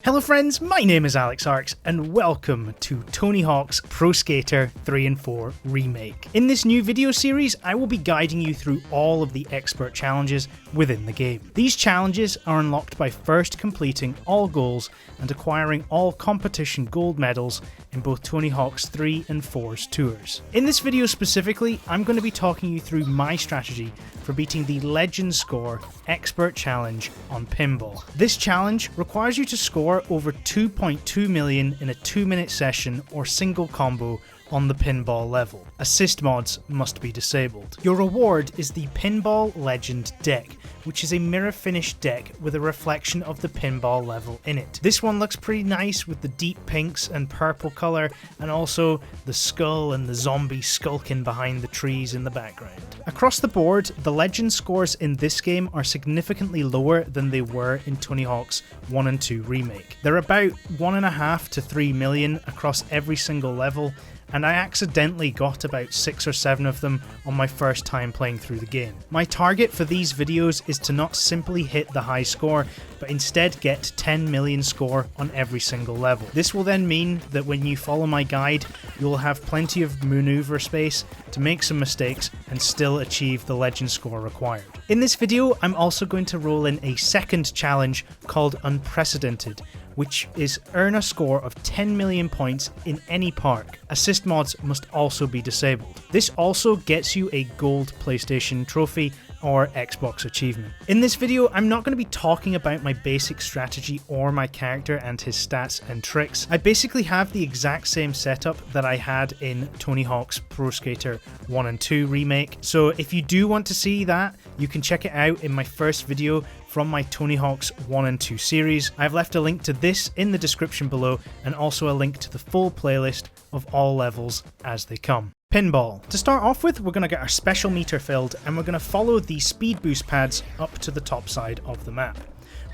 Hello friends, my name is AleXarcs and welcome to Tony Hawk's Pro Skater 3 and 4 Remake. In this new video series, I will be guiding you through all of the expert challenges within the game. These challenges are unlocked by first completing all goals and acquiring all competition gold medals in both Tony Hawk's 3 and 4's tours. In this video specifically, I'm going to be talking you through my strategy for beating the Legend Score Expert Challenge on Pinball. This challenge requires you to score over 2.2 million in a 2-minute session or single combo on the pinball level. Assist mods must be disabled. Your reward is the Pinball Legend deck, which is a mirror finish deck with a reflection of the pinball level in it. This one looks pretty nice with the deep pinks and purple colour, and also the skull and the zombie skulking behind the trees in the background. Across the board, the Legend scores in this game are significantly lower than they were in Tony Hawk's 1 and 2 Remake. They're about 1.5 to 3 million across every single level, and I accidentally got about 6 or 7 of them on my first time playing through the game. My target for these videos is to not simply hit the high score, but instead get 10 million score on every single level. This will then mean that when you follow my guide, you'll have plenty of maneuver space to make some mistakes and still achieve the Legend score required. In this video, I'm also going to roll in a second challenge called Unprecedented, which is earn a score of 10 million points in any park. Assist mods must also be disabled. This also gets you a gold PlayStation trophy or Xbox achievement. In this video, I'm not going to be talking about my basic strategy or my character and his stats and tricks. I basically have the exact same setup that I had in Tony Hawk's Pro Skater 1 and 2 Remake. So if you do want to see that, you can check it out in my first video from my Tony Hawk's 1 and 2 series. I've left a link to this in the description below and also a link to the full playlist of all levels as they come. Pinball. To start off with, we're going to get our special meter filled and we're going to follow the speed boost pads up to the top side of the map.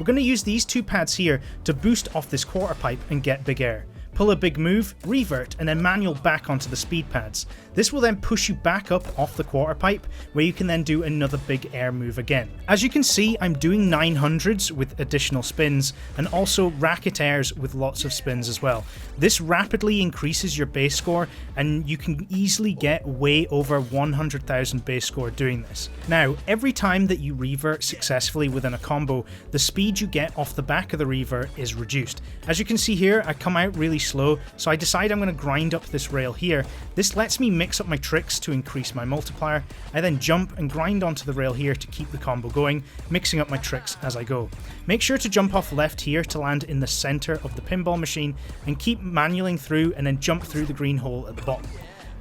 We're going to use these two pads here to boost off this quarter pipe and get big air. Pull a big move, revert, and then manual back onto the speed pads. This will then push you back up off the quarter pipe, where you can then do another big air move again. As you can see, I'm doing 900s with additional spins, and also racket airs with lots of spins as well. This rapidly increases your base score, and you can easily get way over 100,000 base score doing this. Now, every time that you revert successfully within a combo, the speed you get off the back of the revert is reduced. As you can see here, I come out really slow, so I decide I'm going to grind up this rail here. This lets me mix up my tricks to increase my multiplier. I then jump and grind onto the rail here to keep the combo going, mixing up my tricks as I go. Make sure to jump off left here to land in the center of the pinball machine and keep manualing through and then jump through the green hole at the bottom.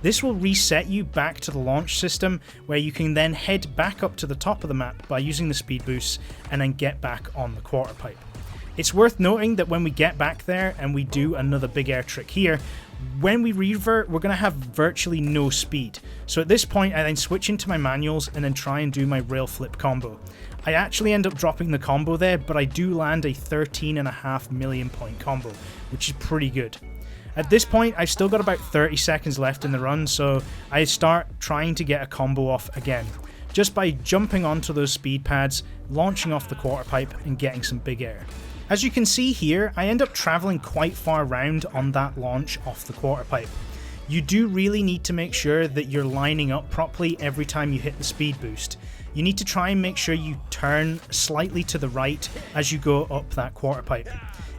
This will reset you back to the launch system, where you can then head back up to the top of the map by using the speed boosts and then get back on the quarter pipe. It's worth noting that when we get back there and we do another big air trick here, when we revert, we're going to have virtually no speed. So at this point, I then switch into my manuals and then try and do my rail flip combo. I actually end up dropping the combo there, but I do land a 13.5 million point combo, which is pretty good. At this point, I've still got about 30 seconds left in the run, so I start trying to get a combo off again, just by jumping onto those speed pads, launching off the quarter pipe, and getting some big air. As you can see here, I end up travelling quite far round on that launch off the quarter pipe. You do really need to make sure that you're lining up properly every time you hit the speed boost. You need to try and make sure you turn slightly to the right as you go up that quarter pipe.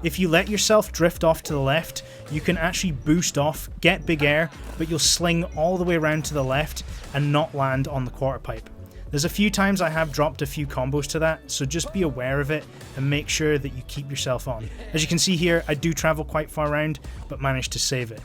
If you let yourself drift off to the left, you can actually boost off, get big air, but you'll sling all the way around to the left and not land on the quarter pipe. There's a few times I have dropped a few combos to that, so just be aware of it and make sure that you keep yourself on. As you can see here, I do travel quite far around, but managed to save it.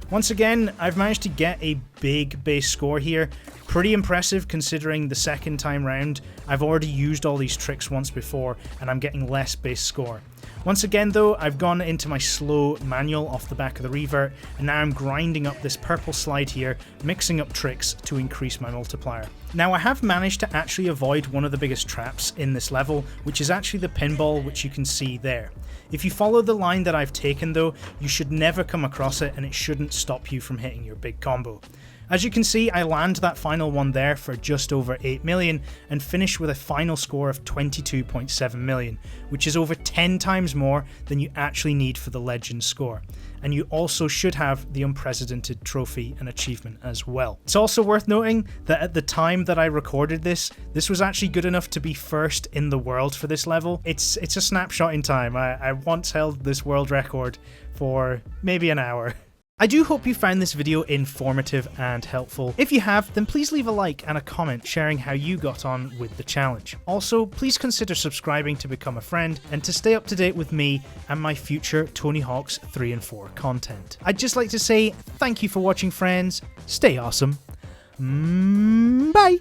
Once again, I've managed to get a big base score here. Pretty impressive considering the second time round, I've already used all these tricks once before and I'm getting less base score. Once again though, I've gone into my slow manual off the back of the revert, and now I'm grinding up this purple slide here, mixing up tricks to increase my multiplier. Now I have managed to actually avoid one of the biggest traps in this level, which is actually the pinball, which you can see there. If you follow the line that I've taken though, you should never come across it and it shouldn't stop you from hitting your big combo. As you can see, I land that final one there for just over 8 million and finish with a final score of 22.7 million, which is over 10 times more than you actually need for the Legend score. And you also should have the unprecedented trophy and achievement as well. It's also worth noting that at the time that I recorded this was actually good enough to be first in the world for this level. It's a snapshot in time. I once held this world record for maybe an hour. I do hope you found this video informative and helpful. If you have, then please leave a like and a comment sharing how you got on with the challenge. Also, please consider subscribing to become a friend and to stay up to date with me and my future Tony Hawk's 3 and 4 content. I'd just like to say thank you for watching, friends. Stay awesome. Bye!